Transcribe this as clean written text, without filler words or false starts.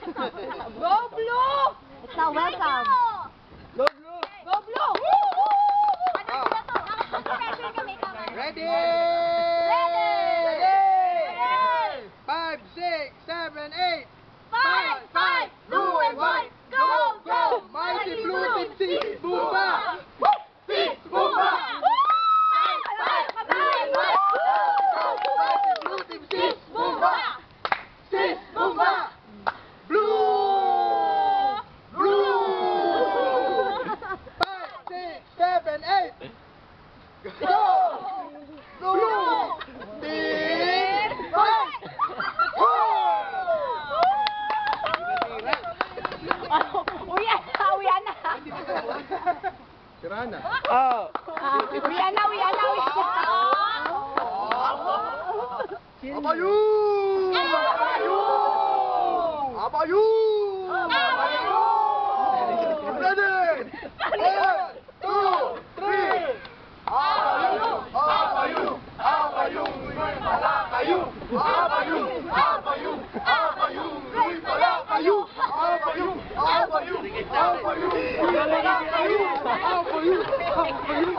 Go blue! It's now welcome. Go blue! Go blue! Ready? Ready! 5, 6, 7, 8. Five! Blue and white! Go! Go! Mighty Blue Team Sis Bumba! Sis Bumba! Mighty Blue Team Sis Bumba! Sis Bumba! Blue! Blue! 5, 6, 7, 8. Go! Blue! Team Fight! Uwian na. Sira na. Uwian na. Abayu! Abayu! Ready? 1, 2, 3. Abayu! Abayu! Abayu! Luy pala kayo! Abayu! Abayu! Abayu! Luy pala kayo! Abayu! Abayu! Abayu! Luy pala kayo! Abayu! Abayu!